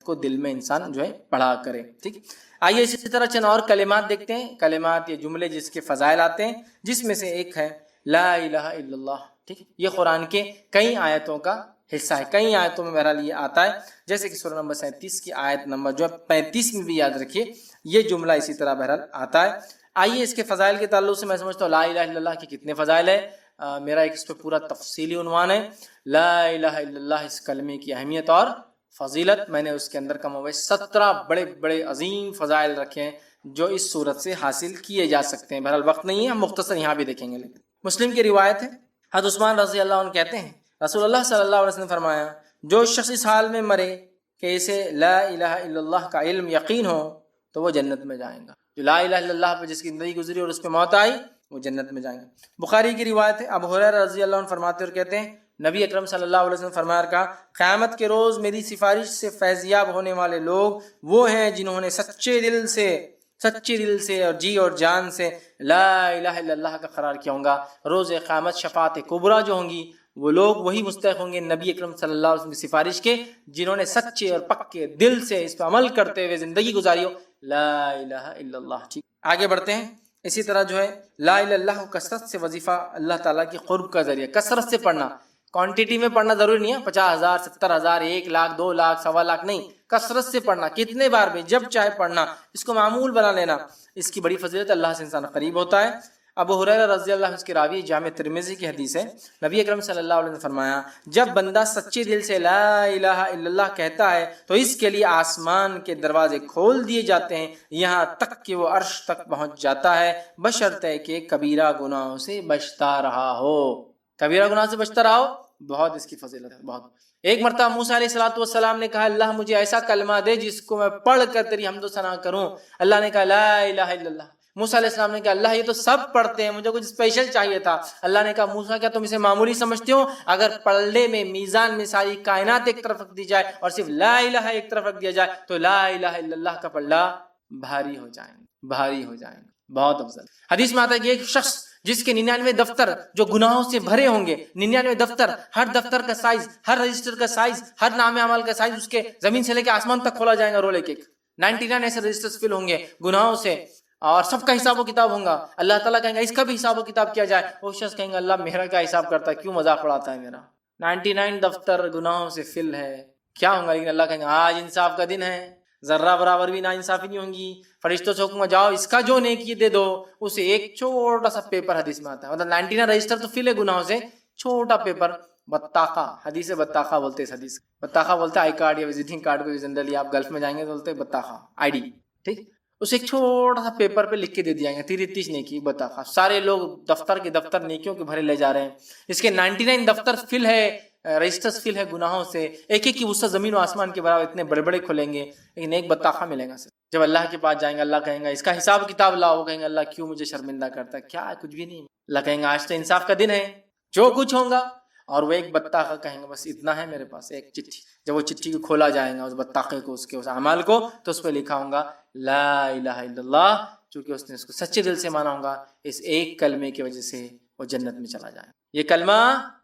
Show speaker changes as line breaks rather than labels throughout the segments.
کو دل میں انسان جو ہے پڑھا کرے. ٹھیک. آئیے اسی طرح چند اور کلمات دیکھتے ہیں، کلمات یا جملے جس کے فضائل آتے ہیں، جس میں سے ایک ہے لا الہ الا اللہ. ٹھیک. یہ قرآن کے کئی آیتوں کا حصہ ہے، کئی آیتوں میں بہرحال یہ آتا ہے، جیسے کہ سورہ نمبر 37 کی آیت نمبر جو ہے 35 میں بھی یاد رکھیے یہ جملہ اسی طرح بہرحال آتا ہے. آئیے اس کے فضائل کے تعلق سے میں سمجھتا ہوں لا الہ الا اللہ کے کتنے فضائل ہیں. میرا ایک اس پہ پورا تفصیلی عنوان ہے، لا الہ الا اللہ، اس کلمے کی اہمیت اور فضیلت. میں نے اس کے اندر کم و بیش 17 بڑے بڑے عظیم فضائل رکھے ہیں جو اس صورت سے حاصل کیے جا سکتے ہیں. بہرحال وقت نہیں ہے، ہم مختصر یہاں بھی دیکھیں گے. لیکن مسلم کی روایت ہے، حضرت عثمان رضی اللہ عنہ کہتے ہیں رسول اللہ صلی اللہ علیہ وسلم نے فرمایا جو شخص اس حال میں مرے کہ اسے لا الہ الا اللہ کا علم یقین ہو تو وہ جنت میں جائیں گا. جو لا الہ الا اللہ پہ جس کی زندگی گزری اور اس پہ موت آئی وہ جنت میں جائیں گے. بخاری کی روایت ہے، ابو ہریرہ رضی اللہ عنہ فرماتے اور کہتے ہیں نبی اکرم صلی اللہ علیہ وسلم فرمایا کہا قیامت کے روز میری سفارش سے فیضیاب ہونے والے لوگ وہ ہیں جنہوں نے سچے دل سے اور جی اور جان سے لا الہ الا اللہ کا قرار کیا ہوں گا. روز قیامت شفاعت کبریٰ جو ہوں گی وہ لوگ وہی مستحق ہوں گے نبی اکرم صلی اللہ علیہ وسلم کی سفارش کے جنہوں نے سچے اور پکے دل سے اس پہ عمل کرتے ہوئے زندگی گزاری ہو لا الہ الا اللہ. ٹھیک. آگے بڑھتے ہیں. اسی طرح جو ہے لا الہ الا اللہ کثرت سے وظیفہ اللہ تعالیٰ کی قرب کا ذریعہ، کثرت سے پڑھنا، کوانٹٹی میں پڑھنا ضروری نہیں ہے، 50,000 70,000 1 لاکھ 2 لاکھ 1.25 لاکھ نہیں، کثرت سے پڑھنا، کتنے بار بھی جب چاہے پڑھنا، اس کو معمول بنا لینا. اس کی بڑی فضیلت، اللہ سے انسان قریب ہوتا ہے. ابو ہریرہ رضی اللہ عنہ اس کی راوی جامع ترمذی کی حدیث ہے، نبی اکرم صلی اللہ علیہ وسلم نے فرمایا جب بندہ سچے دل سے لا الہ الا اللہ کہتا ہے تو اس کے لیے آسمان کے دروازے کھول دیے جاتے ہیں یہاں تک کہ وہ عرش تک پہنچ جاتا ہے بشرطے کہ کبیرہ گناہوں سے بچتا رہا ہو. کبیرہ گناہ سے بچتا رہا ہو، بہت اس کی فضیلت ہے. بہت. ایک مرتبہ موسیٰ علیہ السلام نے کہا اللہ مجھے ایسا کلمہ دے جس کو میں پڑھ کر تیری حمد و ثنا کروں. اللہ نے کہا لا الہ الا اللہ. موسیٰ علیہ السلام نے کہا اللہ یہ تو سب پڑھتے ہیں، مجھے کچھ اسپیشل چاہیے تھا. اللہ نے کہا موسیٰ کیا تم اسے معمولی سمجھتے ہو؟ اگر پلڑے میں میزان میں ساری کائنات ایک طرف رکھ دی جائے اور صرف لا الہ ایک طرف رکھ دیا جائے تو لا الہ الا اللہ کا پلڑا بھاری ہو جائیں گے. بہت افضل. حدیث میں آتا ہے کہ ایک شخص جس کے 99 دفتر جو گناہوں سے بھرے ہوں گے، 99 دفتر، ہر دفتر کا سائز، ہر رجسٹر کا سائز، ہر نام عمل کا سائز اس کے زمین سے لے کے آسمان تک کھولا جائے گا رول ایک 99 ایسے رجسٹر فل ہوں گے گناہوں سے اور سب کا حساب و کتاب ہوں گا. اللہ تعالیٰ کہیں گا اس کا بھی حساب و کتاب کیا جائے. وہ شخص کہیں گا اللہ میرا کیا حساب کرتا ہے، کیوں مذاق اڑاتا ہے، میرا 99 دفتر گناہوں سے فل ہے، کیا ہوں گا. لیکن اللہ کہیں گا آج انصاف کا دن ہے، ذرہ برابر بھی نا انصافی نہیں ہوں گی. فرشتوں سے حکم جاؤ اس کا جو نیکی دے دو، اسے ایک چھوٹا سا پیپر، حدیث میں آتا ہے مطلب 99 رجسٹر تو فل ہے گناہوں سے، چھوٹا پیپر بطاقہ، حدیث بطاقہ بولتے ہیں. حدیث بطاقہ بولتے ہیں آئی کارڈ یا وزٹنگ کارڈ کو جنرلی آپ گلف میں جائیں گے تو بولتے ہیں بطاقہ آئی ڈی. ٹھیک. اسے ایک چھوٹا سا پیپر پہ لکھ کے دے دیا گیا 33 نیکی بطاقہ. سارے لوگ دفتر کے دفتر نیکیوں کے بھرے لے جا رہے ہیں. اس کے 99 دفتر فل ہے، رجسٹرز فل ہے گناہوں سے، ایک ایک کی وسعت زمین و آسمان کے برابر اتنے بڑے بڑے کھلیں گے، لیکن ایک بطاقہ ملے گا. جب اللہ کے پاس جائیں گے اللہ کہیں گا اس کا حساب کتاب لاؤ. وہ کہیں گے اللہ کیوں مجھے شرمندہ کرتا ہے، کیا کچھ بھی نہیں. اللہ کہیں گا آج تو انصاف کا دن ہے، جو کچھ ہوگا. اور وہ ایک بطاقہ کہیں گے بس اتنا ہے میرے پاس، ایک چٹھی. جب وہ چٹھی کو کھولا جائے گا اس بطاقے کو، اس کے اس اعمال کو، تو اس پہ لکھا ہوگا لا الہ الا اللہ. چونکہ اس نے اس کو سچے دل سے مانا ہوگا، اس ایک کلمے کی وجہ سے وہ جنت میں چلا جائے. یہ کلمہ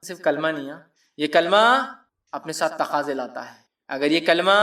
صرف کلمہ نہیں ہے، یہ کلمہ اپنے ساتھ تقاضے لاتا ہے. اگر یہ کلمہ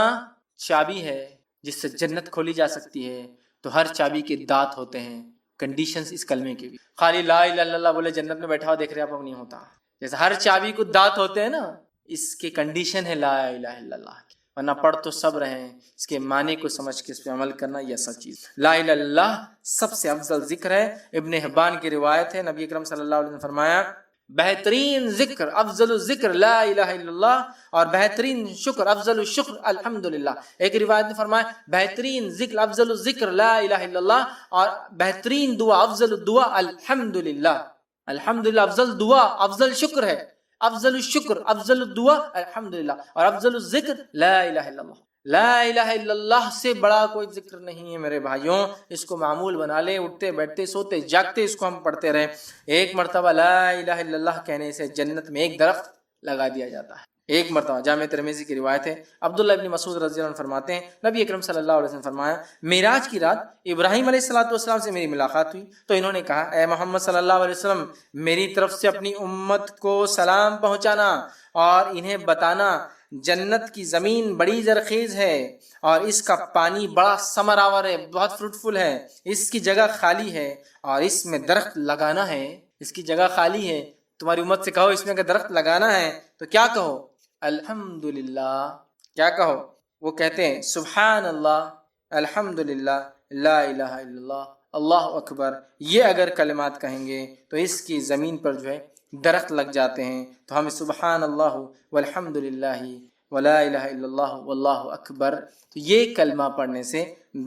چابی ہے جس سے جنت کھولی جا سکتی ہے تو ہر چابی کے دانت ہوتے ہیں، کنڈیشنز اس کلمے کے بھی. خالی لا الہ الا اللہ بولے جنت میں بیٹھا ہوا دیکھ رہے آپ نہیں ہوتا. جیسے ہر چابی کو دانت ہوتے ہیں نا، اس کے کنڈیشن ہے لا الہ الا اللہ کی. ورنہ پڑھ تو سب رہے ہیں، اس کے معنی کو سمجھ کے اس پہ عمل کرنا یہ اصل چیز. لا الہ الا اللہ سب سے افضل ذکر ہے. ابن حبان کی روایت ہے، نبی اکرم صلی اللہ علیہ وسلم نے فرمایا بہترین ذکر افضل الذکر لا الہ الا اللہ، اور بہترین شکر افضل الشکر الحمدللہ. ایک روایت نے فرمایا بہترین ذکر افضل الذکر لا الہ الا اللہ، اور بہترین دعا افضل الدعا الحمدللہ. الحمدللہ افضل دعا، افضل شکر ہے، افضل الشکر افضل الدعا الحمدللہ، اور افضل الذکر لا الہ الا اللہ. لا الہ الا اللہ سے بڑا کوئی ذکر نہیں ہے میرے بھائیوں. اس کو معمول بنا لے، اٹھتے بیٹھتے سوتے جاگتے اس کو ہم پڑھتے رہیں. ایک مرتبہ لا الہ الا اللہ کہنے سے جنت میں ایک درخت لگا دیا جاتا ہے. ایک مرتبہ. جامع ترمذی کی روایت ہے، عبداللہ ابن مسعود رضی اللہ عنہ فرماتے ہیں نبی اکرم صلی اللہ علیہ وسلم فرمایا معراج کی رات ابراہیم علیہ السلام سے میری ملاقات ہوئی تو انہوں نے کہا اے محمد صلی اللہ علیہ وسلم میری طرف سے اپنی امت کو سلام پہنچانا اور انہیں بتانا جنت کی زمین بڑی زرخیز ہے اور اس کا پانی بڑا ثمر آور ہے، بہت فروٹفل ہے، اس کی جگہ خالی ہے اور اس میں درخت لگانا ہے، اس کی جگہ خالی ہے، تمہاری امت سے کہو اس میں اگر درخت لگانا ہے تو کیا کہو؟ الحمدللہ۔ کیا کہو؟ وہ کہتے ہیں سبحان اللہ، الحمدللہ، لا الہ الا اللہ، اللہ اکبر۔ یہ اگر کلمات کہیں گے تو اس کی زمین پر جو ہے درخت لگ جاتے ہیں۔ تو ہمیں سبحان اللہ والحمدللہ ولا الہ الا اللہ واللہ اکبر، تو یہ کلمہ پڑھنے سے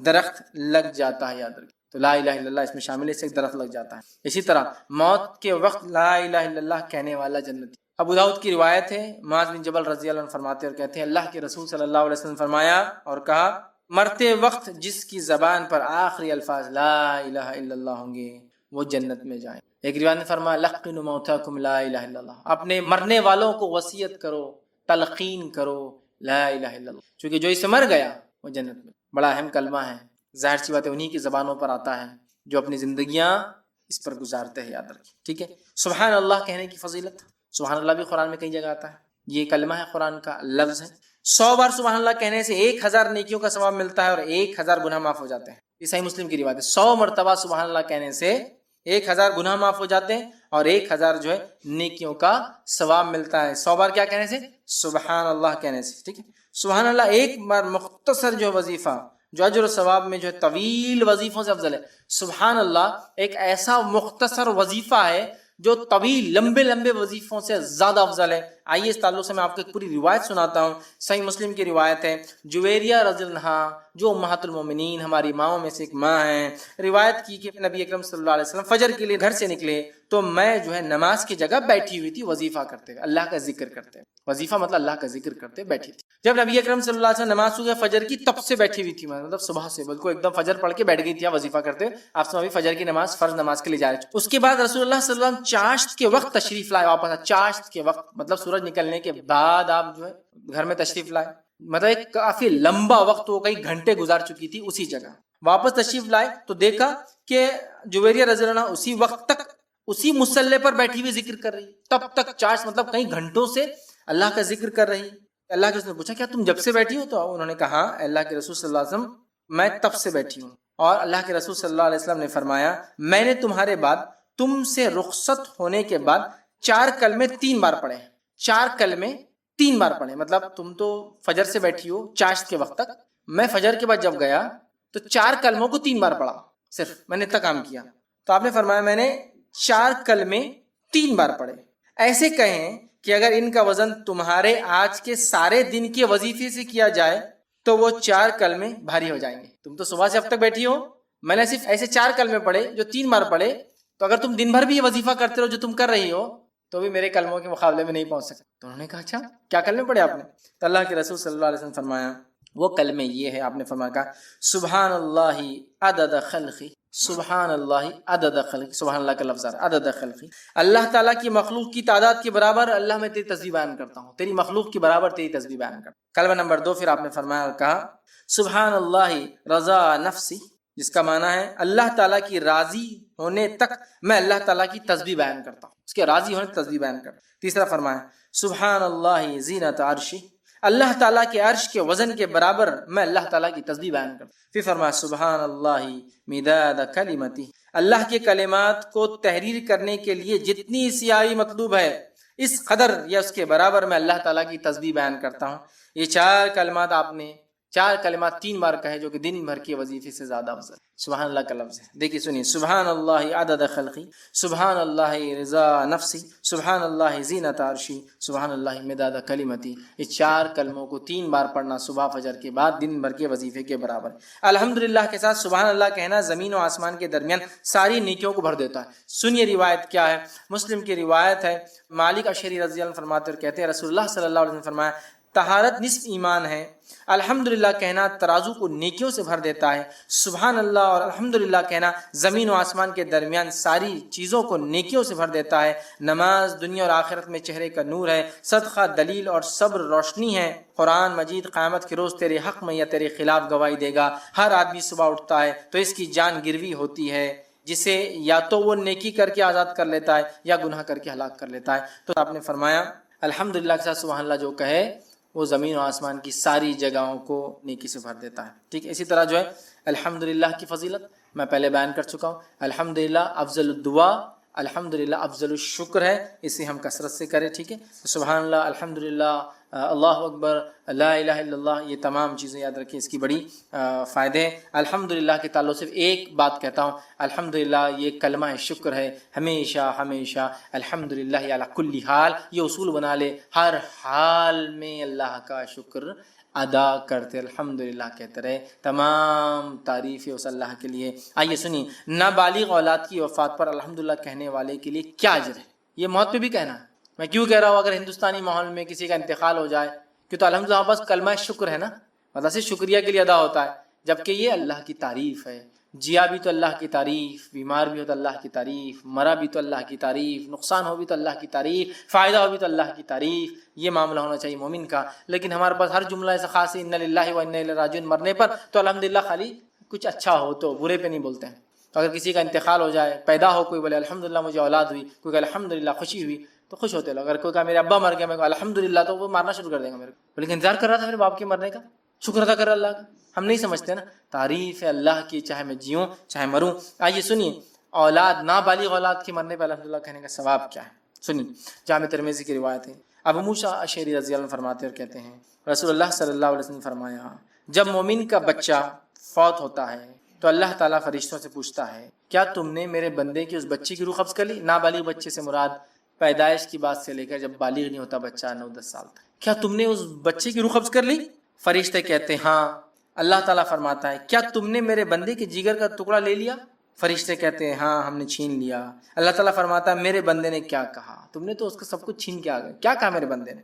درخت لگ جاتا ہے، یاد رکھیں۔ تو لا الہ الا اللہ اس میں شامل ہے، اس سے ایک درخت لگ جاتا ہے۔ اسی طرح موت کے وقت لا الہ الا اللہ کہنے والا جنتی۔ ابو داؤد کی روایت ہے، معاذ بن جبل رضی اللہ عنہ فرماتے اور کہتے ہیں اللہ کے رسول صلی اللہ علیہ وسلم فرمایا اور کہا، مرتے وقت جس کی زبان پر آخری الفاظ لا الہ الا اللہ ہوں گے وہ جنت میں جائیں۔ ایک روایت میں فرمایا لقنوا موتاکم لا الہ الا اللہ، اپنے مرنے والوں کو وصیت کرو، تلقین کرو لا الہ الا اللہ، چونکہ جو اسے مر گیا وہ جنت میں۔ بڑا اہم کلمہ ہے، ظاہر سی بات ہے انہی کی زبانوں پر آتا ہے جو اپنی زندگیاں اس پر گزارتے ہیں، یاد رکھیں، ٹھیک ہے۔ سبحان اللہ کہنے کی فضیلت، سبحان اللہ بھی قرآن میں کئی جگہ آتا ہے، یہ کلمہ ہے، قرآن کا لفظ ہے۔ 100 بار سبحان اللہ کہنے سے 1000 نیکیوں کا ثواب ملتا ہے اور 1000 گناہ معاف ہو جاتے ہیں۔ یہ صحیح مسلم کی روایت ہے، 100 مرتبہ سبحان اللہ کہنے سے 1000 گناہ معاف ہو جاتے ہیں اور 1000 جو ہے نیکیوں کا ثواب ملتا ہے۔ 100 بار کیا کہنے سے؟ سبحان اللہ کہنے سے، ٹھیک ہے۔ سبحان اللہ ایک بار مختصر جو وظیفہ جو اجر و ثواب میں جو ہے طویل وظیفوں سے افضل ہے۔ سبحان اللہ ایک ایسا مختصر وظیفہ ہے جو طویل لمبے لمبے وظیفوں سے زیادہ افضل ہے۔ آئیے اس تعلق سے میں آپ کو ایک پوری روایت سناتا ہوں، صحیح مسلم کی روایت ہے۔ جویریہ رضی اللہ عنہا جو امہات المومنین ہماری ماؤں میں سے ایک ماں ہیں، روایت کی کہ نبی اکرم صلی اللہ علیہ وسلم فجر کے لیے گھر سے نکلے تو میں جو ہے نماز کی جگہ بیٹھی ہوئی تھی، وظیفہ کرتے ہوئے، اللہ کا ذکر کرتے ہوئے۔ وظیفہ مطلب اللہ کا ذکر کرتے بیٹھی تھی۔ جب نبی اکرم صلی اللہ علیہ وسلم نماز صبح فجر کی تب سے بیٹھی ہوئی تھی، مطلب صبح سے بالکل ایک دم فجر پڑھ کے بیٹھ گئی تھی وظیفہ کرتے ہوئے۔ آپ سے ابھی فجر کی نماز فرض نماز کے لیے جا رہے تھے۔ اس کے بعد رسول اللہ صلی اللہ علیہ وسلم چاشت کے وقت تشریف لائے واپس، چاشت کے وقت مطلب سورج نکلنے کے بعد آپ جو ہے گھر میں تشریف لائے، مطلب ایک کافی لمبا وقت، وہ کئی گھنٹے گزار چکی تھی اسی جگہ، واپس تشریف لائے تو دیکھا کہ جویریہ رضی اللہ عنہ اسی وقت تک اسی مصلی پر بیٹھی ہوئی ذکر کر رہی، تب تک چاشت مطلب کئی گھنٹوں سے اللہ کا ذکر کر رہی۔ اللہ کے رسول نے پوچھا کیا تم جب سے بیٹھی ہو؟ تو انہوں نے کہا اللہ کے رسول صلی اللہ علیہ وسلم میں تب سے بیٹھی ہوں۔ اور اللہ کے رسول صلی اللہ علیہ وسلم نے فرمایا میں نے تمہارے بعد تم سے رخصت ہونے کے بعد 4 کلمے 3 بار پڑھے، 4 کلمے 3 بار پڑھے، مطلب تم تو فجر سے بیٹھی ہو چاشت کے وقت تک، میں فجر کے بعد جب گیا تو 4 کلموں کو 3 بار پڑھا، صرف میں نے اتنا کام کیا۔ تو آپ نے فرمایا میں نے 4 کلمے 3 بار پڑھے۔ ایسے کہیں کہ اگر ان کا وزن تمہارے آج کے سارے دن کے وظیفے سے کیا جائے تو وہ 4 کلمے بھاری ہو جائیں گے۔ تم تو صبح سے اب تک بیٹھی ہو، میں نے صرف ایسے 4 کلمے پڑھے جو 3 بار پڑھے، تو اگر تم دن بھر بھی یہ وظیفہ کرتے رہو جو تم کر رہی ہو تو بھی میرے کلموں کے مقابلے میں نہیں پہنچ سکتے۔ تو انہوں نے کہا اچھا کیا کلمے پڑھے آپ نے؟ تو اللہ کے رسول صلی اللہ علیہ وسلم فرمایا وہ کلمے یہ ہے، آپ نے فرمایا کہا سبحان اللہ عدد خلقی، سبحان اللہ عدد خلقی، سبحان اللہ کا لفظ عدد خلقی، اللہ تعالیٰ کی مخلوق کی تعداد کے برابر اللہ میں تیری تسبیح بیان کرتا ہوں، تیری مخلوق کے برابر تیری تسبیح بیان کرتا ہوں۔ کلمہ نمبر 2 پھر آپ نے فرمایا اور کہا سبحان اللہ رضا نفسی، جس کا معنی ہے اللہ تعالیٰ کی راضی ہونے تک میں اللہ تعالیٰ کی تسبیح بیان کرتا ہوں، اس کے راضی ہونے تک تسبیح بیان کرتا ہوں۔ تیسرا فرمایا سبحان اللہ زینت عرشی، اللہ تعالیٰ کے عرش کے وزن کے برابر میں اللہ تعالیٰ کی تسبیح بیان کرتا ہوں۔ پھر فرمایا سبحان اللہ مداد کلمتی، اللہ کے کلمات کو تحریر کرنے کے لیے جتنی سیاہی مطلوب ہے اس قدر یا اس کے برابر میں اللہ تعالیٰ کی تسبیح بیان کرتا ہوں۔ یہ 4 کلمات آپ نے 4 کلمات 3 بار کہے جو کہ دن بھر کے وظیفے سے زیادہ افضل، سبحان اللہ کا لفظ ہے۔ دیکھیے سنیے سبحان اللہ عدد خلقی، سبحان اللہ رضا نفسی، سبحان اللہ زینت عرشی، سبحان اللہ مداد کلمتی، یہ 4 کلموں کو 3 بار پڑھنا صبح فجر کے بعد دن بھر کے وظیفے کے برابر۔ الحمدللہ کے ساتھ سبحان اللہ کہنا زمین و آسمان کے درمیان ساری نیکیوں کو بھر دیتا ہے۔ سنیے روایت کیا ہے، مسلم کی روایت ہے، مالک اشعری رضی اللہ عنہ فرماتے اور کہتے ہیں رسول اللہ صلی اللہ علیہ وسلم فرمایا طہارت نصف ایمان ہے، الحمدللہ کہنا ترازو کو نیکیوں سے بھر دیتا ہے، سبحان اللہ اور الحمدللہ کہنا زمین و آسمان کے درمیان ساری چیزوں کو نیکیوں سے بھر دیتا ہے، نماز دنیا اور آخرت میں چہرے کا نور ہے، صدقہ دلیل اور صبر روشنی ہے، قرآن مجید قیامت کے روز تیرے حق میں یا تیرے خلاف گواہی دے گا، ہر آدمی صبح اٹھتا ہے تو اس کی جان گروی ہوتی ہے جسے یا تو وہ نیکی کر کے آزاد کر لیتا ہے یا گناہ کر کے ہلاک کر لیتا ہے۔ تو آپ نے فرمایا الحمدللہ کے ساتھ سبحان اللہ جو کہے وہ زمین و آسمان کی ساری جگہوں کو نیکی سے بھر دیتا ہے. ٹھیک ہے. اسی طرح جو ہے الحمدللہ کی فضیلت میں پہلے بیان کر چکا ہوں. الحمدللہ افضل الدعا، الحمدللہ افضل الشکر ہے، اسے ہم کثرت سے کریں. ٹھیک ہے. سبحان اللہ، الحمدللہ، اللہ اکبر، لا الہ الا اللہ، یہ تمام چیزیں یاد رکھیں، اس کی بڑی فائدے ہیں. الحمدللہ کے تعلق صرف ایک بات کہتا ہوں، الحمدللہ یہ کلمہ شکر ہے. ہمیشہ ہمیشہ الحمدللہ علی کل حال، یہ اصول بنا لے، ہر حال میں اللہ کا شکر ادا کرتے الحمدللہ کہتے رہے. تمام تعریفیں اس اللہ کے لیے. آئیے سنیے، نابالغ اولاد کی وفات پر الحمدللہ کہنے والے کے لیے کیا اجر ہے. یہ موت پہ بھی کہنا ہے. میں کیوں کہہ رہا ہوں، اگر ہندوستانی ماحول میں کسی کا انتقال ہو جائے کہ تو الحمدللہ بس کلمہ شکر ہے نا، مطلب صرف شکریہ کے لیے ادا ہوتا ہے، جبکہ یہ اللہ کی تعریف ہے. جیا بھی تو اللہ کی تعریف، بیمار بھی ہو تو اللہ کی تعریف، مرا بھی تو اللہ کی تعریف، نقصان ہو بھی تو اللہ کی تعریف، فائدہ ہو بھی تو اللہ کی تعریف. یہ معاملہ ہونا چاہیے مومن کا. لیکن ہمارے پاس ہر جملہ ایسا خاص ہے انا للہ و انا الیہ راجعون، مرنے پر تو الحمدللہ خالی کچھ اچھا ہو تو برے پہ نہیں بولتے ہیں. تو اگر کسی کا انتقال ہو جائے، پیدا ہو کوئی بولے الحمدللہ مجھے اولاد ہوئی، کوئی کہ الحمدللہ خوشی ہوئی، تو خوش ہوتے لوگ. اگر کوئی کہا میرے ابا مر گیا، میں کہا الحمدللہ، تو وہ مارنا شروع کر دیں گا میرے کو. لیکن انتظار کر رہا تھا میرے باپ کے مرنے کا، شکر ادا کر رہا اللہ کا. ہم نہیں سمجھتے نا تعریف ہے اللہ کی، چاہے میں جیوں چاہے مروں. آئیے سنیے، اولاد نابالغ اولاد کے مرنے پہ الحمدللہ کہنے کا ثواب کیا ہے. سنیے، جامع ترمذی کی روایت ہے. ابو موسیٰ اشعری رضی اللہ عنہ فرماتے اور کہتے ہیں رسول اللہ صلی اللہ علیہ وسلم نے فرمایا، جب مومن کا بچہ فوت ہوتا ہے تو اللہ تعالیٰ فرشتوں سے پوچھتا ہے کیا تم نے میرے بندے کی اس بچے کی روح قبض کر لی. نابالغ بچے سے مراد پیدائش کی بات سے لے کر جب بالغ نہیں ہوتا بچہ 9-10 سال تک، کیا تم نے اس بچے کی روح قبض کر لی. فرشتے کہتے ہیں ہاں. اللہ تعالیٰ فرماتا ہے کیا تم نے میرے بندے کے جگر کا ٹکڑا لے لیا. فرشتے کہتے ہیں ہاں ہم نے چھین لیا. اللہ تعالیٰ فرماتا ہے میرے بندے نے کیا کہا، تم نے تو اس کا سب کچھ چھین کے آ گئے، کیا کہا میرے بندے نے.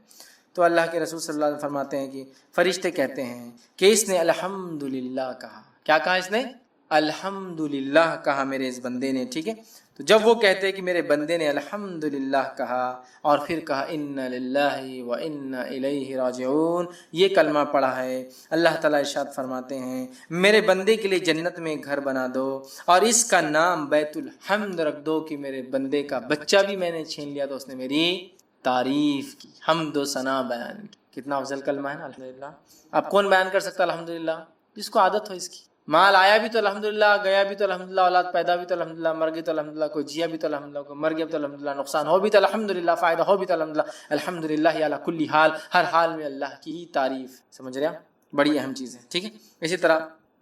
تو اللہ کے رسول صلی اللہ علیہ وسلم فرماتے ہیں کہ فرشتے کہتے ہیں کہ اس نے الحمدللہ کہا. کیا کہا اس نے؟ الحمدللہ کہا میرے اس بندے نے. ٹھیک ہے. تو جب وہ کہتے ہیں کہ میرے بندے نے الحمدللہ کہا اور پھر کہا انا للہ و انا الیہ راجعون، یہ کلمہ پڑھا ہے، اللہ تعالیٰ ارشاد فرماتے ہیں میرے بندے کے لیے جنت میں گھر بنا دو اور اس کا نام بیت الحمد رکھ دو کہ میرے بندے کا بچہ بھی میں نے چھین لیا تو اس نے میری تعریف کی، حمد و ثنا بیان کی. کتنا افضل کلمہ ہے نا الحمدللہ. اب کون بیان کر سکتا الحمدللہ؟ جس کو عادت ہو اس کی. مال آیا بھی تو الحمدللہ، گیا بھی تو الحمدللہ، اولاد پیدا بھی تو الحمدللہ، مر گئی تو الحمدللہ، کوئی جیا بھی تو الحمدللہ، کوئی مر گیا بھی تو الحمدللہ، نقصان ہو بھی تو الحمدللہ، فائدہ ہو بھی تو الحمدللہ. الحمدللہ علی کل حال، ہر حال میں اللہ کی تعریف. سمجھ رہے ہیں؟ بڑی اہم چیز ہے. ٹھیک ہے. اسی طرح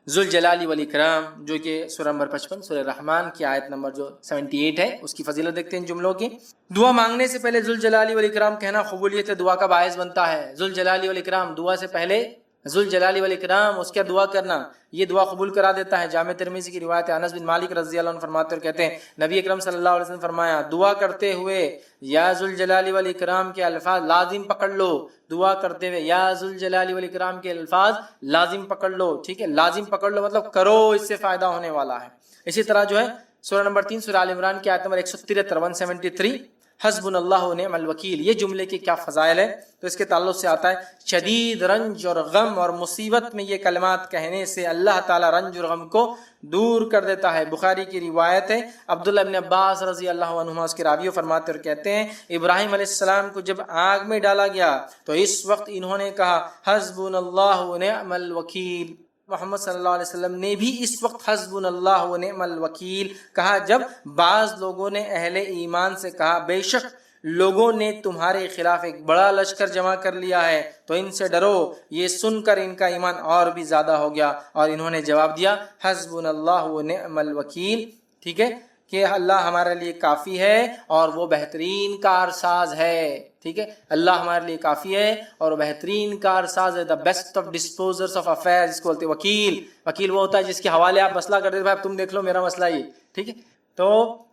ذوالجلال والاکرام، جو کہ سورہ نمبر 55 سورہ رحمان کی آیت نمبر جو 78 ہے، اس کی فضیلت دیکھتے ہیں ان جملوں کی. دعا مانگنے سے پہلے ذوالجلال والاکرام کہنا قبولیت دعا کا باعث بنتا ہے. ذوالجلال والاکرام، دعا سے پہلے ذوالجلال والاکرام اس کا دعا کرنا، یہ دعا قبول کرا دیتا ہے. جامع ترمذی کی روایت ہے، انس بن مالک رضی اللہ عنہ فرماتے اور کہتے ہیں نبی اکرم صلی اللہ علیہ وسلم فرمایا دعا کرتے ہوئے یا ذوالجلال والاکرام کے الفاظ لازم پکڑ لو. دعا کرتے ہوئے یا ذوالجلال والاکرام کے الفاظ لازم پکڑ لو. ٹھیک ہے. لازم پکڑ لو مطلب کرو، اس سے فائدہ ہونے والا ہے. اسی طرح جو ہے سورہ نمبر 3 سورہ آل عمران کی آیت نمبر 173 173 حسبنا اللہ و نعم الوکیل، یہ جملے کے کیا فضائل ہے تو اس کے تعلق سے آتا ہے شدید رنج اور غم اور مصیبت میں یہ کلمات کہنے سے اللہ تعالیٰ رنج اور غم کو دور کر دیتا ہے. بخاری کی روایت ہے، عبداللہ ابن عباس رضی اللہ عنہما اس کے راوی فرماتے اور کہتے ہیں ابراہیم علیہ السلام کو جب آگ میں ڈالا گیا تو اس وقت انہوں نے کہا حسبنا اللہ و نعم الوکیل. محمد صلی اللہ علیہ وسلم نے بھی اس وقت حسبنا اللہ و نعم الوکیل کہا. جب بعض لوگوں نے اہل ایمان سے کہا بے شک لوگوں نے تمہارے خلاف ایک بڑا لشکر جمع کر لیا ہے تو ان سے ڈرو، یہ سن کر ان کا ایمان اور بھی زیادہ ہو گیا اور انہوں نے جواب دیا حسبنا اللہ و نعم الوکیل. ٹھیک ہے، کہ اللہ ہمارے لیے کافی ہے اور وہ بہترین کارساز ہے. ٹھیک ہے، اللہ ہمارے لیے کافی ہے اور وہ بہترین کارساز ہے. The best of disposers of affair, جس کو بولتے ہیں وکیل. وکیل وہ ہوتا ہے جس کے حوالے آپ مسئلہ کر دیتے بھائی تم دیکھ لو میرا مسئلہ یہ. ٹھیک ہے، تو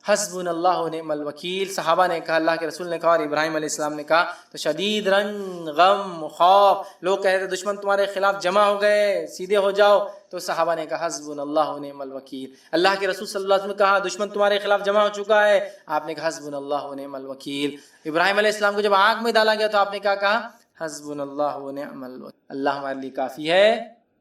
حسبنا اللہ و نعم الوکیل صحابہ نے کہا، اللہ کے رسول نے کہا اور ابراہیم علیہ السلام نے کہا. تو شدید رنج، غم، خوف، لوگ کہہ رہے دشمن تمہارے خلاف جمع ہو گئے سیدھے ہو جاؤ، تو صحابہ نے کہا حسبنا اللہ و نعم الوکیل. اللہ کے رسول صلی اللہ علیہ وسلم نے کہا دشمن تمہارے خلاف جمع ہو چکا ہے، آپ نے کہا حسبنا اللہ و نعم الوکیل. ابراہیم علیہ السلام کو جب آگ میں ڈالا گیا تو آپ نے کیا کہا حسبنا اللہ و نعم الوکیل، اللہ ہمارے لیے کافی ہے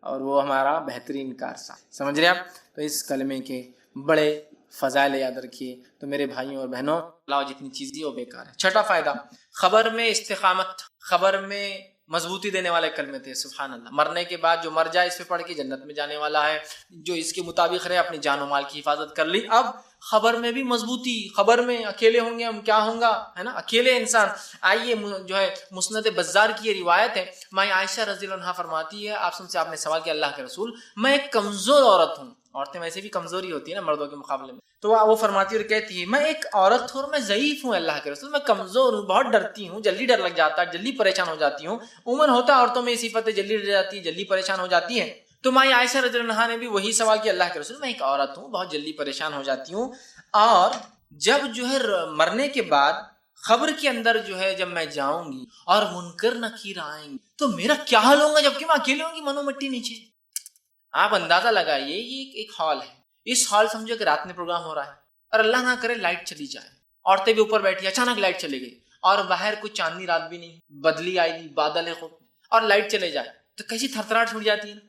اور وہ ہمارا بہترین کارساز. سمجھ رہے آپ؟ تو اس کلمے کے بڑے فضائل یاد رکھیے. تو میرے بھائیوں اور بہنوں، اللہ جتنی چیزیں وہ بیکار ہے. چھٹا فائدہ، خبر میں استقامت، خبر میں مضبوطی دینے والے کلمے تھے. سبحان اللہ. مرنے کے بعد جو مر جائے اس پہ پڑھ کے جنت میں جانے والا ہے، جو اس کے مطابق رہے اپنی جان و مال کی حفاظت کر لی. اب خبر میں بھی مضبوطی، خبر میں اکیلے ہوں گے ہم، کیا ہوں گا، ہے نا، اکیلے انسان. آئیے جو ہے مسند بزار کی یہ روایت ہے، ماں عائشہ رضی اللہ عنہا فرماتی ہے، آپ نے سوال کیا اللہ کے رسول، میں ایک کمزور عورت ہوں. عورتیں ویسے بھی کمزوری ہوتی ہے نا مردوں کے مقابلے میں. تو وہ فرماتی اور کہتی ہے میں ایک عورت ہوں اور میں ضعیف ہوں اللہ کے رسول، میں کمزور ہوں، بہت ڈرتی ہوں، جلدی ڈر لگ جاتا ہے، جلدی پریشان ہو جاتی ہوں. عموماً ہوتا ہے عورتوں میں یہ صفت ہے، جلدی ڈر جاتی ہے، جلدی پریشان ہو جاتی ہے. تو ماں عائشہ رضی اللہ عنہا نے بھی وہی سوال کیا اللہ کے رسول، میں ایک عورت ہوں، بہت جلدی پریشان ہو جاتی ہوں، اور جب جو ہے مرنے کے بعد خبر کے اندر جو ہے جب میں جاؤں گی اور منکر نکیر آئیں گے تو میرا کیا حال ہوگا جبکہ میں اکیلے ہوں گی منو مٹی نیچے. آپ اندازہ لگائیے یہ ایک ہال ہے، اس ہال سمجھو کہ رات میں پروگرام ہو رہا ہے اور اللہ نہ کرے لائٹ چلی جائے، عورتیں بھی اوپر بیٹھی، اچانک لائٹ چلی گئی اور باہر کوئی چاندنی رات بھی نہیں، بدلی آئی گی، بادل ہے خوب، اور لائٹ چلے جائے تو کیسی تھرتھراہٹ چھوٹ جاتی ہے نا.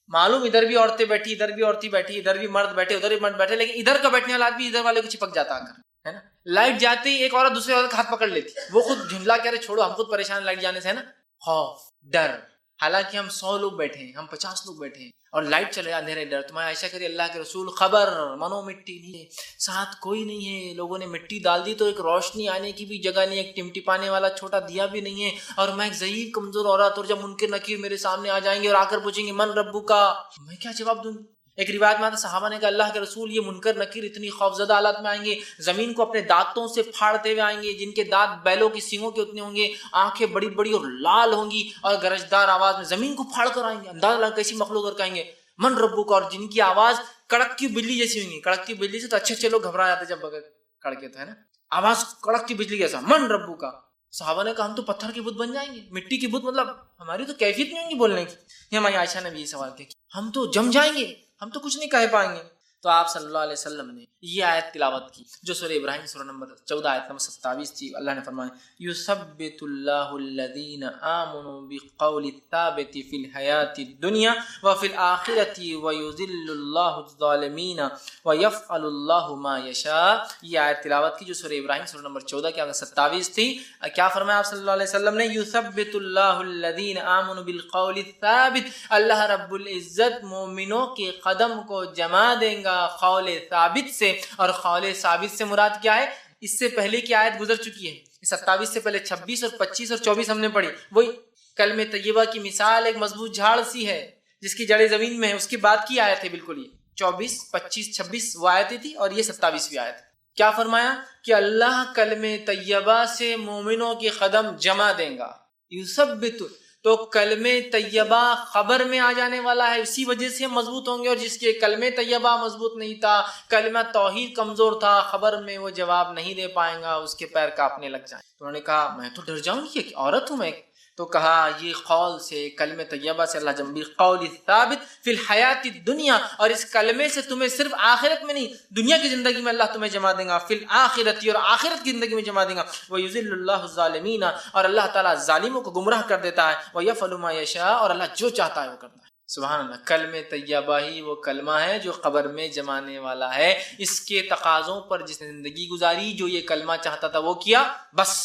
معلوم ادھر بھی عورتیں بیٹھی، ادھر بھی عورتیں بیٹھی، ادھر بھی مرد بیٹھے، ادھر بھی مرد بیٹھے، لیکن ادھر کا بیٹھنے والا آدمی ادھر والے کو چپک جاتا آ کر، ہے نا. لائٹ جاتے ہی ایک عورت دوسرے عورت کا ہاتھ پکڑ لیتی، وہ خود جھنجلا کے ارے چھوڑو ہم خود پریشان لائٹ جانے سے، ہے نا. خوف، ڈر، حالانکہ ہم 100 لوگ بیٹھے ہیں، ہم 50 لوگ بیٹھے ہیں اور لائٹ چلے اندھیرے، ڈر. تمہارا عائشہ کری اللہ کے رسول خبر منو مٹی نہیں ہے، ساتھ کوئی نہیں ہے، لوگوں نے مٹی ڈال دی تو ایک روشنی آنے کی بھی جگہ نہیں ہے، ایک ٹمٹپانے والا چھوٹا دیا بھی نہیں ہے، اور میں ایک ضعیف کمزور عورت، اور جب منکر نکیر میرے سامنے آ جائیں گے اور آ کر پوچھیں گے من ربو کا، میں کیا جواب دوں. ایک روایت میں آتا صحابہ نے کہا اللہ کے رسول یہ منکر نکیر اتنی خوفزدہ حالت میں آئیں گے، زمین کو اپنے دانتوں سے پھاڑتے ہوئے آئیں گے، جن کے دانت بیلوں کی سینگوں کے اتنے ہوں گے، آنکھیں بڑی بڑی اور لال ہوں گی، اور گرجدار آواز میں زمین کو پھاڑ کر آئیں گے. اندازہ لگا کیسی مخلوق، اور کہیں گے من ربو کا، اور جن کی آواز کڑکتی بجلی جیسی ہوئی گی. کڑکتی بجلی سے تو اچھے لوگ گھبرا جاتے جب بغیر کڑکے، تو ہے نا، آواز کڑکتی بجلی جیسا، من ربو کا. صحابہ نے کہا ہم تو پتھر کے بت بن جائیں گے، مٹی کی بت، مطلب ہماری تو کیفیت نہیں ہوگی بولنے کی. یہ ہماری عائشہ نے بھی یہ سوال کیا ہم تو جم جائیں گے، ہم تو کچھ نہیں کہہ پائیں گے. تو آپ صلی اللہ علیہ وسلم نے یہ آیت تلاوت کی جو سورہ ابراہیم سورہ نمبر 14 آیت نمبر 27 تھی. اللہ نے فرمایا یثبت اللہ الذین آمنوا بالقول الثابت فی الحیاۃ الدنیا وفی الآخرۃ ویذل اللہ الظالمین ویفعل اللہ ما یشاء. یہ آیت تلاوت کی جو سورہ ابراہیم سورہ نمبر 14 کی 27 تھی. کیا فرمایا آپ صلی اللہ علیہ وسلم نے یثبت اللہ الذین آمنوا بالقول الثابت، اللہ رب العزت مومنوں کے قدم کو جما دیں گا قول ثابت سے. اور قول ثابت سے مراد کیا ہے؟ اس سے پہلے کی آیت گزر چکی ہے، 27 سے پہلے 26 اور 25 اور 24 ہم نے پڑھی. وہی کلمہ طیبہ کی مثال ایک مضبوط جھاڑ سی ہے جس کی جڑیں زمین میں ہے، اس کے بعد کی آیت ہے بالکل یہ 24 25 26 وہ آیتیں تھی اور یہ 27ویں آیت. کیا فرمایا کہ اللہ کلمہ طیبہ سے مومنوں کے قدم جما دیں گا. یثبت، تو کلمہ طیبہ خبر میں آ جانے والا ہے، اسی وجہ سے ہم مضبوط ہوں گے. اور جس کے کلمہ طیبہ مضبوط نہیں تھا، کلمہ توحید کمزور تھا، خبر میں وہ جواب نہیں دے پائیں گا، اس کے پیر کانپنے لگ جائیں. تو انہوں نے کہا میں تو ڈر جاؤں گی کہ عورت ہوں میں. تو کہا یہ قول سے، کلمہ طیبہ سے اللہ جنبی قول ثابت فی الحیات الدنیا، اور اس کلمے سے تمہیں صرف آخرت میں نہیں دنیا کی زندگی میں اللہ تمہیں جما دیں گا، فی الآخرت، اور آخرت کی زندگی میں جما دیں گا. ویذل اللہ الظالمین، اور اللہ تعالیٰ ظالموں کو گمراہ کر دیتا ہے. ویفعل ما یشاء، اور اللہ جو چاہتا ہے وہ کرتا ہے. سبحان اللہ. کلمہ طیبہ ہی وہ کلمہ ہے جو قبر میں جمانے والا ہے. اس کے تقاضوں پر جس نے زندگی گزاری، جو یہ کلمہ چاہتا تھا وہ کیا، بس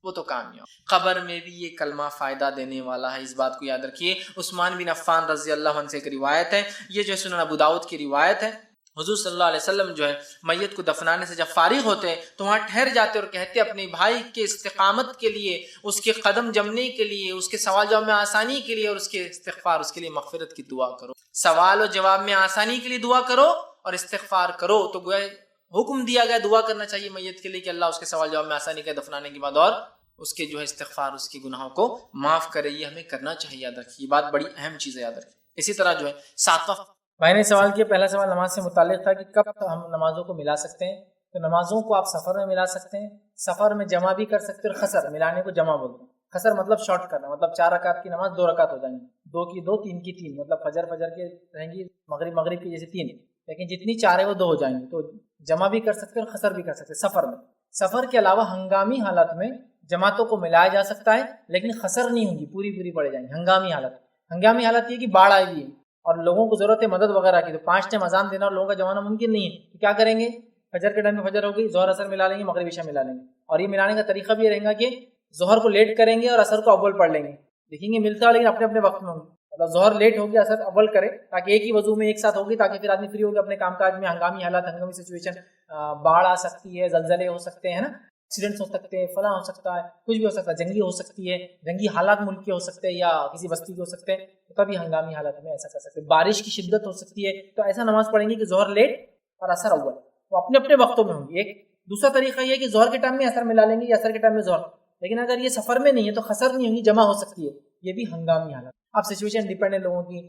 وہ تو کامیاب. قبر میں بھی یہ کلمہ فائدہ دینے والا ہے، اس بات کو یاد رکھیے. عثمان بن عفان رضی اللہ عنہ سے ایک روایت ہے، یہ جو سنن ابو داؤد کی روایت ہے، حضور صلی اللہ علیہ وسلم جو ہے میت کو دفنانے سے جب فارغ ہوتے تو وہاں ٹھہر جاتے اور کہتے اپنے بھائی کے استقامت کے لیے، اس کے قدم جمنے کے لیے، اس کے سوال جواب میں آسانی کے لیے، اور اس کے استغفار، اس کے لیے مغفرت کی دعا کرو. سوال و جواب میں آسانی کے لیے دعا کرو اور استغفار کرو. تو گویا حکم دیا گیا دعا کرنا چاہیے میت کے لیے کہ اللہ اس کے سوال جواب میں آسانی کرے دفنانے کے بعد، اور اس کے جو ہے استغفار، اس کے گناہوں کو معاف کرے. یہ ہمیں کرنا چاہیے، یاد رکھیے، یہ بات بڑی اہم چیز ہے، یاد رکھیے. اسی طرح جو ہے 7واں
میں نے سوال کیا، پہلا سوال نماز سے متعلق تھا کہ کب ہم نمازوں کو ملا سکتے ہیں. تو نمازوں کو آپ سفر میں ملا سکتے ہیں، سفر میں جمع بھی کر سکتے ہیں، اور خسر ملانے کو جمع بولتے ہیں. خسر مطلب شارٹ کرنا، مطلب 4 رکعت کی نماز 2 رکعت ہو جائیں گی، 2 کی 2 3 کی 3، مطلب فجر کے رہیں گی، مغرب کی جیسے 3، لیکن جتنی 4 ہے وہ 2 ہو جائیں گی. تو جمع بھی کر سکتے ہیں اور خسر بھی کر سکتے ہیں سفر میں. سفر کے علاوہ ہنگامی حالت میں جماعتوں کو ملایا جا سکتا ہے، لیکن خسر نہیں ہوگی، پوری پڑے جائیں گی. ہنگامی حالت یہ کہ باڑھ آئی ہوئی ہے اور لوگوں کو ضرورت ہے مدد وغیرہ کی، تو 5 ٹائم اذان دینا اور لوگوں کا جمانا ممکن نہیں ہے. تو کیا کریں گے، فجر کے ٹائم میں فجر ہوگی، ظہر اثر ملا لیں گے، مغرب عشاء ملا لیں گے. اور یہ ملانے کا طریقہ بھی یہ رہے گا کہ ظہر کو لیٹ کریں گے اور اثر کو اول پڑھ لیں گے، دیکھیں گے ملتا ہے لیکن اپنے اپنے وقت میں ہوں گے. مطلب ظہر لیٹ ہو گیا اثر اول کرے تاکہ ایک ہی وضو میں ایک ساتھ ہوگی تاکہ پھر آدمی فری ہو گیا اپنے کام کاج میں. ہنگامی حالات, ہنگامی سچویشن, باڑھ آ سکتی ہے, زلزلے ہو سکتے ہیں نا, ایکسیڈنٹس ہو سکتے ہیں, فلاں ہو سکتا ہے, کچھ بھی ہو سکتا ہے, جنگی ہو سکتی ہے, جنگی حالات ملک کے ہو سکتے ہیں یا کسی بستی کے ہو سکتے ہیں, تو تبھی ہنگامی حالات میں ایسا کر سکتے ہیں. بارش کی شدت ہو سکتی ہے تو ایسا نماز پڑھیں گے کہ ظہر لیٹ اور اثر اول, وہ اپنے اپنے وقتوں میں ہوں گے. ایک دوسرا طریقہ یہ ہے کہ ظہر کے ٹائم میں اثر ملا لیں گے یا اثر کے ٹائم میں ظہر, لیکن اگر یہ سفر میں نہیں ہے تو خسر نہیں ہوں گی, جمع ہو سکتی ہے. یہ بھی ہنگامی حالت. اب سچویشن ڈیپینڈ ہے لوگوں کی,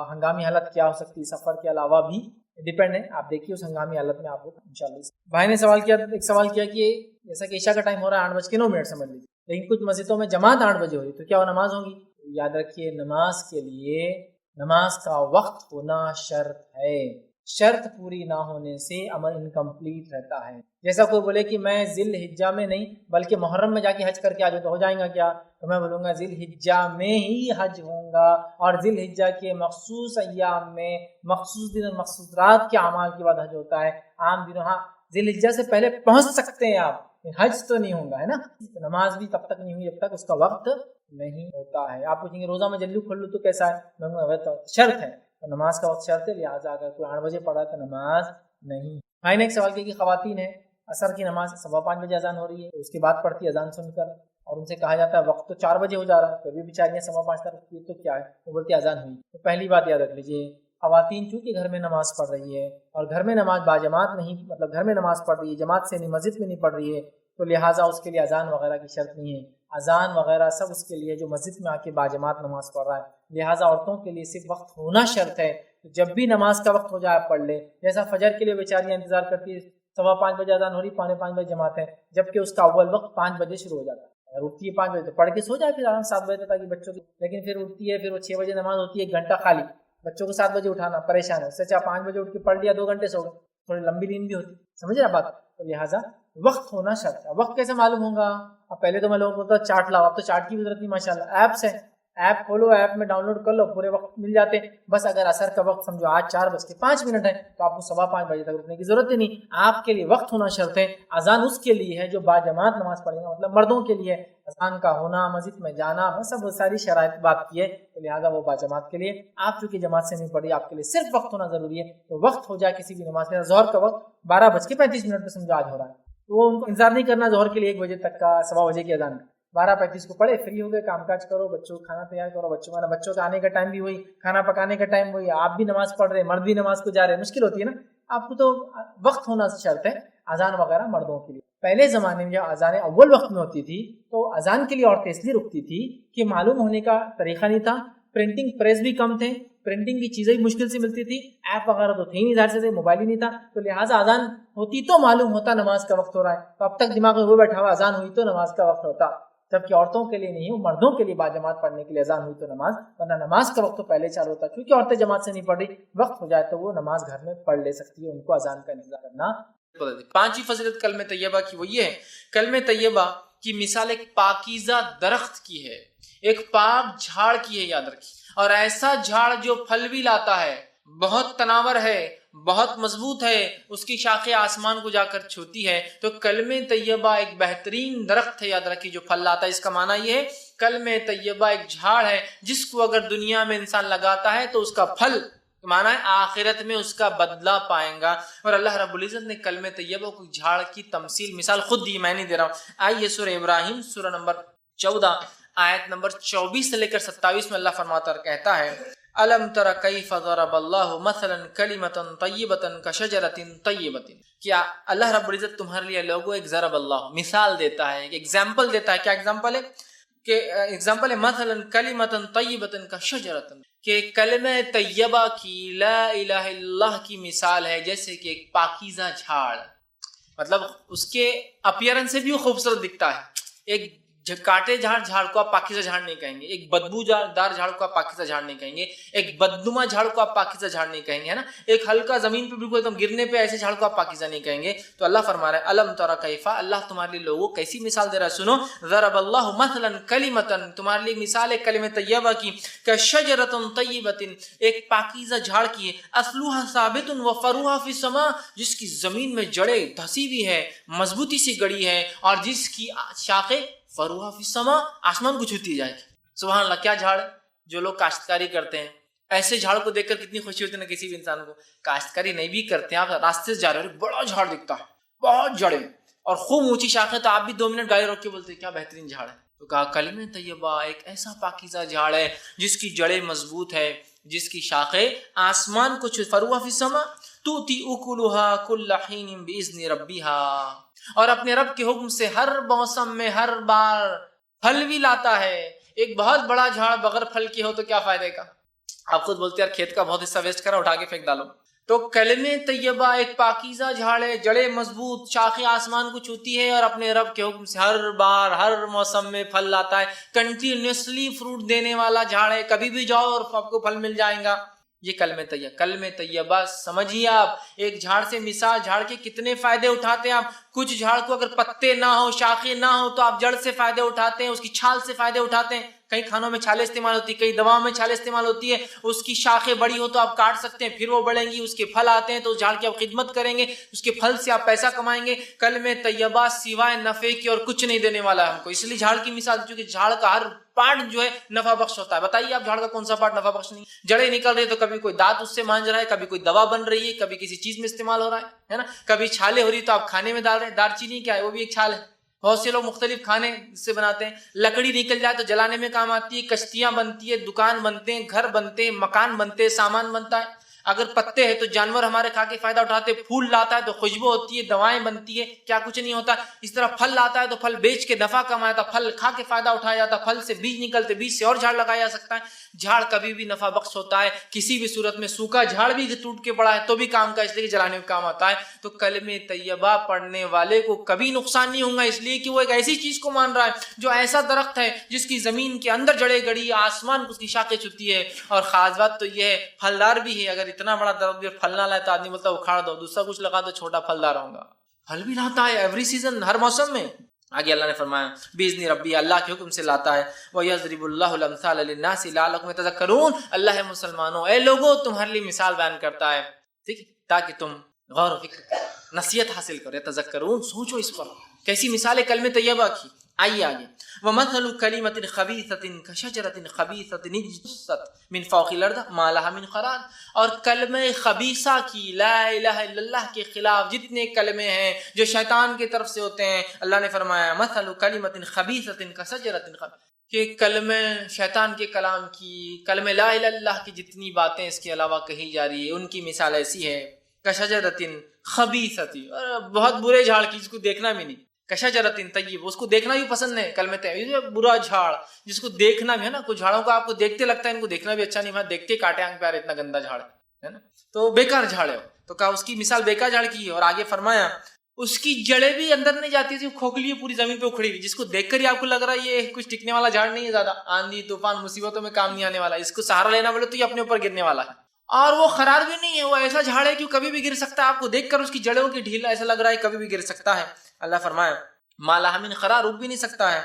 ہنگامی حالت کیا ہو سکتی ہے, سفر کے علاوہ بھی ڈیپینڈ ہے. آپ دیکھیے اس ہنگامی حالت میں آپ کو انشاءاللہ. بھائی نے ایک سوال کیا کہ جیسا کہ عشاء کا ٹائم ہو رہا ہے 8:09 سمجھ لیجیے, لیکن کچھ مسجدوں میں جماعت 8 بجے ہو رہی, تو کیا وہ نماز ہوگی؟ یاد رکھیے نماز کے لیے نماز کا وقت ہونا شرط ہے. شرط پوری نہ ہونے سے عمل انکمپلیٹ رہتا ہے. جیسا کوئی بولے کہ میں ذی الحجہ میں نہیں بلکہ محرم میں جا کے حج کر کے آ جاؤں تو ہو جائیں گا کیا؟ تو میں بولوں گا ذی الحجہ میں ہی حج ہوں گا, اور ذی الحجہ کے مخصوص ایام میں مخصوص دن اور مخصوص رات کے اعمال کے بعد حج ہوتا ہے. عام دنوں ہاں ذی الحجہ سے پہلے پہنچ سکتے ہیں آپ, حج تو نہیں ہوگا ہے نا. نماز بھی تب تک نہیں ہوئی جب تک اس کا وقت نہیں ہوتا ہے. آپ پوچھیں گے روزہ میں جلدی کھول لوں تو کیسا ہے؟ میں کہوں گا شرط ہے, تو نماز کا وقت شرط ہے, لہٰذا اگر کوئی 8 بجے پڑھا تو نماز نہیں. بھائی نے ایک سوال کیا کہ خواتین ہیں, عصر کی نماز 5:15 بجے اذان ہو رہی ہے, اس کے بعد پڑھتی ہے اذان سن کر, اور ان سے کہا جاتا ہے وقت تو 4 بجے ہو جا رہا ہے, پھر بھی بیچاریاں 5:15 تک رکھتی ہے, تو کیا ہے؟ وہ بولتی ہے اذان ہوئی. تو پہلی بات یاد رکھ لیجیے, خواتین چونکہ گھر میں نماز پڑھ رہی ہے اور گھر میں نماز باجماعت نہیں, مطلب گھر میں نماز پڑھ رہی ہے, جماعت سے نہیں, مسجد میں نہیں پڑھ رہی ہے, تو لہٰذا اس کے لیے اذان وغیرہ کی شرط نہیں ہے. اذان وغیرہ سب اس کے لیے جو مسجد میں آ کے باجماعت نماز پڑھ رہا ہے. لہٰذا عورتوں کے لیے صرف وقت ہونا شرط ہے. جب بھی نماز کا وقت ہو جائے آپ پڑھ لیں. جیسا فجر کے لیے بیچاریاں انتظار کرتی ہے, 5:15 بجے اذان ہو رہی, 5:45 بجے جماعت ہے, جبکہ اس کا اول وقت 5 بجے شروع ہو جاتا ہے. اگر اٹھتی ہے 5 بجے تو پڑھ کے سو جائے پھر آرام 7 بجے تک تاکہ بچوں کی, لیکن پھر اٹھتی ہے, پھر وہ 6 بجے نماز ہوتی ہے, 1 گھنٹہ خالی, بچوں کو 7 بجے اٹھانا پریشان ہے. اس سے اچھا 5 بجے اٹھ کے پڑھ لیا, 2 گھنٹے سو گئے, تھوڑی لمبی نیند بھی ہوتی. سمجھ رہے بات؟ تو لہٰذا وقت ہونا شرط ہے. وقت کیسے معلوم ہوگا؟ اب پہلے تو میں لوگوں کو بولتا چارٹ لاؤ, اب تو چارٹ کی بھی ضرورت نہیں, ماشاء اللہ ایپس ہے, ایپ کھولو, ایپ میں ڈاؤن لوڈ کر لو, پورے وقت مل جاتے ہیں. بس اگر عصر کا وقت سمجھو آج 4:05 ہے تو آپ کو 5:15 بجے تک رکنے کی ضرورت ہی نہیں. آپ کے لیے وقت ہونا شرط ہے. اذان اس کے لیے ہے جو باجماعت نماز پڑھے گا, مطلب مردوں کے لیے اذان کا ہونا, مسجد میں جانا, سب ساری شرائط بات کی ہے, تو لہٰذا وہ باجماعت کے لیے. آپ چونکہ جماعت سے نہیں پڑھی, آپ کے لیے صرف وقت ہونا ضروری ہے. تو وقت ہو جائے کسی بھی نماز میں, ظہر کا وقت 12:35 پہ سمجھو آج ہو رہا ہے, تو ان کو انتظار نہیں کرنا ظہر کے لیے 1 بجے تک کا, 1:15 بجے کی اذان. 12:35 کو پڑھے, فری ہو گئے, کام کاج کرو, بچوں کو کھانا تیار کرو, بچوں کا آنے کا ٹائم بھی وہی, کھانا پکانے کا ٹائم وہی, آپ بھی نماز پڑھ رہے, مرد بھی نماز کو جا رہے, مشکل ہوتی ہے نا. آپ کو تو وقت ہونا شرط ہے. اذان وغیرہ مردوں کے لیے. پہلے زمانے میں جب اذان اول وقت میں ہوتی تھی تو اذان کے لیے عورتیں اس لیے رکتی تھی کہ معلوم ہونے کا طریقہ نہیں تھا, پرنٹنگ پریس بھی کم تھے, پرنٹنگ کی چیزیں بھی مشکل سے ملتی تھی, ایپ وغیرہ تو تھے ہی نہیں, ظاہر سے موبائل ہی نہیں تھا, تو لہٰذا اذان ہوتی تو معلوم ہوتا نماز کا وقت ہو رہا ہے. تو اب تک دماغ میں وہ بیٹھا ہوا اذان ہوئی تو نماز کا وقت ہوتا, جبکہ عورتوں کے لیے نہیں, وہ مردوں کے لیے باجماعت پڑھنے کے لیے اذان ہوئی تو نماز, ورنہ نماز کا وقت تو پہلے چالو ہوتا. کیونکہ عورتیں جماعت سے نہیں پڑھ رہی, وقت ہو جائے تو وہ نماز گھر میں پڑھ لے سکتی ہے, ان کو اذان کا انتظار کرنا.
پانچویں فضیلت کلمہ طیبہ کی وہ یہ ہے, کلمہ طیبہ کی مثال ایک پاکیزہ درخت کی ہے, ایک پاک جھاڑ کی ہے, یاد رکھیے. اور ایسا جھاڑ جو پھل بھی لاتا ہے, بہت تناور ہے, بہت مضبوط ہے, اس کی شاخیں آسمان کو جا کر چھوتی ہے. تو کلمہ طیبہ ایک بہترین درخت ہے, یاد رکھیے, جو پھل لاتا ہے. اس کا معنی یہ ہے کلمہ طیبہ ایک جھاڑ ہے جس کو اگر دنیا میں انسان لگاتا ہے تو اس کا پھل معنی ہے آخرت میں اس کا بدلہ پائیں گا. اور اللہ رب العزت نے کلمہ طیبہ کو جھاڑ کی تمثیل, مثال خود دی, میں نہیں دے رہا ہوں. آئیے سورہ ابراہیم سورہ نمبر 14 آیت نمبر 24 سے لے کر 27 میں اللہ فرماتا اور کہتا ہے, الم تر کیف ضرب اللہ مثلا کلمۃ طیبۃ کشجرۃ طیبۃ. کیا اللہ رب العزت تمہارے لیے لوگوں ایک ضرب اللہ مثال دیتا ہے, ایک ایگزامپل دیتا ہے. کیا ایگزامپل ہے؟ کہ ایگزامپل ہے مثلا کلمۃ طیبۃ کشجرۃ, کہ کلمہ طیبہ کی, لا الہ الا اللہ کی مثال ہے جیسے کہ ایک پاکیزہ جھاڑ. مطلب اس کے اپیرنس سے بھی وہ خوبصورت دکھتا ہے. ایک کاٹے جھاڑ کو آپ پاکیزہ جھاڑ نہیں کہیں گے, ایک بدبو دار جھاڑ کو آپ پاکیزہ جھاڑ نہیں کہیں گے, ایک بدنما جھاڑ کو آپ پاکیزہ جھاڑ نہیں کہیں گے, ہے نا. ایک ہلکا زمین پہ بالکل ایک دم گرنے پہ ایسے جھاڑ کو آپ پاکیزہ نہیں کہیں گے. تو اللہ فرما رہا ہے الم تر کیف, اللہ تمہارے لیے لوگوں کیسی مثال دے رہا ہے, سنو. ضرب اللہ مثلا کلمۃ, تمہارے لیے مثال ہے کلمہ طیبہ کی, کشجرۃ طیبۃ, ایک پاکیزہ جھاڑ کی ہے, اصلها ثابت وفروها فی السماء, جس کی زمین میں جڑیں دھسی ہوئی ہے, مضبوطی سے گڑی ہے, اور جس کی شاخیں فروها فی السماء, آسمان کو چھوتی جائے گی. سبحان اللہ، کیا جھاڑ ہے جو لوگ کاشتکاری کرتے ہیں، ایسے جھاڑ کو دیکھ کر کتنی خوشی ہوتی ہے نا کسی بھی انسان کو. کاشتکاری نہیں بھی کرتے ہیں، آپ راستے سے جا رہے ہو، بڑا جھاڑ دکھتا ہے، بہت جڑے اور خوب اونچی شاخیں، تو آپ بھی 2 منٹ گاڑی روک کے بولتے ہیں کیا بہترین جھاڑ ہے. تو کہا کلمہ طیبہ ایک ایسا پاکیزہ جھاڑ ہے جس کی جڑیں مضبوط ہے، جس کی شاخیں آسمان کو فروا فی السما تؤتی اکلها کل حین باذن ربها، اور اپنے رب کے حکم سے ہر موسم میں ہر بار پھل بھی لاتا ہے. ایک بہت بڑا جھاڑ بغیر پھل کے ہو تو کیا فائدے کا. آپ خود بولتے ہیں یار کھیت کا بہت حصہ ویسٹ کرا، اٹھا کے پھینک ڈالو. تو کلمہ طیبہ ایک پاکیزہ جھاڑ ہے، جڑیں مضبوط، شاخیں آسمان کو چھوتی ہے، اور اپنے رب کے حکم سے ہر بار ہر موسم میں پھل لاتا ہے. کنٹینیوسلی فروٹ دینے والا جھاڑ ہے، کبھی بھی جاؤ اور آپ کو پھل مل جائے گا. یہ کلمہ طیبہ. کلمہ طیبہ سمجھیے آپ، ایک جھاڑ سے مثال، جھاڑ کے کتنے فائدے اٹھاتے ہیں آپ. کچھ جھاڑ کو اگر پتے نہ ہو، شاخیں نہ ہو، تو آپ جڑ سے فائدے اٹھاتے ہیں، اس کی چھال سے فائدے اٹھاتے ہیں. کئی کھانوں میں چھالیں استعمال ہوتی ہے، کئی دواؤں میں چھالیں استعمال ہوتی ہے. اس کی شاخیں بڑی ہو تو آپ کاٹ سکتے ہیں، پھر وہ بڑھیں گی، اس کے پھل آتے ہیں تو اس جھاڑ کی آپ خدمت کریں گے، اس کے پھل سے آپ پیسہ کمائیں گے. کلمہ طیبہ سوائے نفع کے اور کچھ نہیں دینے والا ہے ہم کو. اس لیے جھاڑ کی مثال، چونکہ جھاڑ کا ہر پارٹ جو ہے نفع بخش ہوتا ہے. بتائیے آپ جھاڑ کا کون سا پارٹ نفع بخش نہیں؟ جڑیں نکل رہی ہے تو کبھی کوئی دانت اس سے مانج رہا ہے، کبھی کوئی دوا بن رہی ہے، کبھی کسی چیز میں استعمال ہو رہا ہے نا. کبھی چھالیں ہو رہی تو آپ کھانے میں ڈال رہے ہیں. دار چینی کیا ہے؟ وہ بھی ایک چھال ہے. بہت سے لوگ مختلف کھانے سے بناتے ہیں. لکڑی نکل جائے تو جلانے میں کام آتی ہے، کشتیاں بنتی ہے، دکان بنتے ہیں، گھر بنتے ہیں، مکان بنتے ہیں، سامان بنتا ہے. اگر پتے ہیں تو جانور ہمارے کھا کے فائدہ اٹھاتے ہیں. پھول لاتا ہے تو خوشبو ہوتی ہے، دوائیں بنتی ہے، کیا کچھ نہیں ہوتا. اس طرح پھل لاتا ہے تو پھل بیچ کے نفع کمایا جاتا، پھل کھا کے فائدہ اٹھایا جاتا، پھل سے بیج نکلتے، بیج سے اور جھاڑ لگایا جا سکتا ہے. جھاڑ کبھی بھی نفع بخش ہوتا ہے کسی بھی صورت میں. سوکھا جھاڑ بھی ٹوٹ کے پڑا ہے تو بھی کام کا، اس لیے جلانے میں کام آتا ہے. تو کلمہ طیبہ پڑھنے والے کو کبھی نقصان نہیں ہوگا، اس لیے کہ وہ ایک ایسی چیز کو مان رہا ہے جو ایسا درخت ہے جس کی زمین کے اندر جڑیں گڑی، آسمان کو اس کی شاخیں چھوتی ہے. اور خاص بات تو یہ ہے پھلدار بھی ہے. اگر اتنا بڑا درخت بھی پھل نہ لائے تو آدمی بولتا ہے اکھاڑ دو، دوسرا کچھ لگا دو، چھوٹا پھلدار ہوگا. پھل بھی لاتا ہے ایوری سیزن، ہر موسم میں. آگے اللہ نے فرمایا باذن ربی، اللہ کے حکم سے لاتا ہے. وَيَضْرِبُ اللَّهُ الْأَمْثَالَ لِلنَّاسِ لَعَلَّكُمْ يَتَذَكَّرُونَ، اللہ مسلمانوں، اے لوگوں، تمہارے لیے مثال بیان کرتا ہے، ٹھیک، تاکہ تم غور و فکر، نصیحت حاصل کرو. یتذکرون، سوچو اس پر. کیسی مثال ہے کلمہ طیبہ کی؟ آئیے آگے. وَمَثَلُ كَلِمَةٍ خَبِيثَةٍ كَشَجَرَةٍ خَبِيثَةٍ اجْتُثَّتْ مِنْ فَوْقِ الْأَرْضِ مَا لَهَا مِنْ قَرَارٍ. اور کلمہ خبیثہ کی، لا الہ الا اللہ کے خلاف جتنے کلمے ہیں جو شیطان کی طرف سے ہوتے ہیں، اللہ نے فرمایا مَثَلُ كَلِمَةٍ خَبِيثَةٍ كَشَجَرَةٍ خَبِيثَةٍ، کہ کلمہ شیطان کے کلام کی، کلمہ لا الہ الا اللہ کی جتنی باتیں اس کے علاوہ کہی جا رہی ہے، ان کی مثال ایسی ہے کشجرۃ خبیثۃ، بہت برے جھاڑ کی، جس کو دیکھنا بھی نہیں. کشجرۃ طیب، اس کو دیکھنا بھی پسند نہیں. کلمہ طیب، برا جھاڑ جس کو دیکھنا بھی ہے نا. کچھ جھاڑوں کو آپ کو دیکھتے لگتا ہے ان کو دیکھنا بھی اچھا نہیں، میں دیکھتے کاٹے آنکھ پہ، اتنا گندا جھاڑ ہے نا، تو بیکار جھاڑ ہے. تو کہا اس کی مثال بیکار جھاڑ کی ہے. اور آگے فرمایا اس کی جڑیں بھی اندر نہیں جاتی تھی، کھوکھلی پوری زمین پہ اکھڑی ہوئی، جس کو دیکھ کر ہی آپ کو لگ رہا ہے یہ کچھ ٹکنے والا جھاڑ نہیں ہے، زیادہ آندھی طوفان مصیبتوں میں کام نہیں آنے والا، اس کو سہارا لینا بولے تو یہ اپنے اوپر گرنے والا ہے. اور وہ خرار بھی نہیں ہے، وہ ایسا جھاڑ ہے کہ کبھی بھی گر سکتا ہے. آپ کو دیکھ کر اس کی جڑوں کی ڈھیل ایسا لگ رہا ہے کبھی بھی گر سکتا ہے. اللہ فرمایا ما لہا من قرار، رک بھی نہیں سکتا ہے.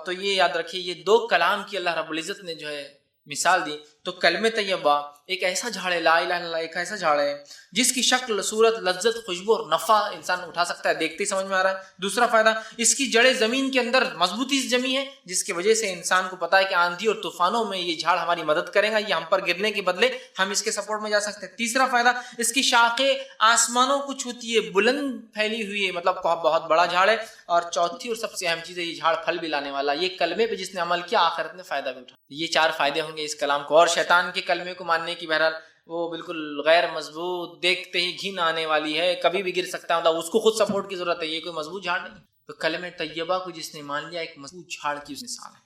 تو یہ یاد رکھیے، یہ 2 کلام کی اللہ رب العزت نے جو ہے مثال دی. تو کلمہ طیبہ ایک ایسا جھاڑ ہے، لا الہ الا اللہ ایک ایسا جھاڑ ہے جس کی شکل، صورت، لذت، خوشبو اور نفع انسان اٹھا سکتا ہے، دیکھتے ہی سمجھ میں آ رہا ہے. دوسرا فائدہ، اس کی جڑیں زمین کے اندر مضبوطی سے جمی ہے، جس کی وجہ سے انسان کو پتا ہے کہ آندھی اور طوفانوں میں یہ جھاڑ ہماری مدد کرے گا، یہ ہم پر گرنے کے بدلے ہم اس کے سپورٹ میں جا سکتے ہیں. تیسرا فائدہ، اس کی شاخیں آسمانوں کو چھوتی ہے، بلند پھیلی ہوئی ہے، مطلب بہت بڑا جھاڑ ہے. اور چوتھی اور سب سے اہم چیز ہے، یہ جھاڑ پھل بھی لانے والا. یہ کلمے پہ جس نے عمل کیا آخرت میں فائدہ بھی اٹھا. یہ 4 فائدے ہوں گے اس کلام کو. اور شیطان کے کلمے کو ماننے کی بہرحال وہ بالکل غیر مضبوط، دیکھتے ہی گھن آنے والی ہے، کبھی بھی گر سکتا ہے، مطلب اس کو خود سپورٹ کی ضرورت ہے، یہ کوئی مضبوط جھاڑ نہیں. تو کلمہ طیبہ کو جس نے مان لیا ایک مضبوط جھاڑ کی مثال ہے.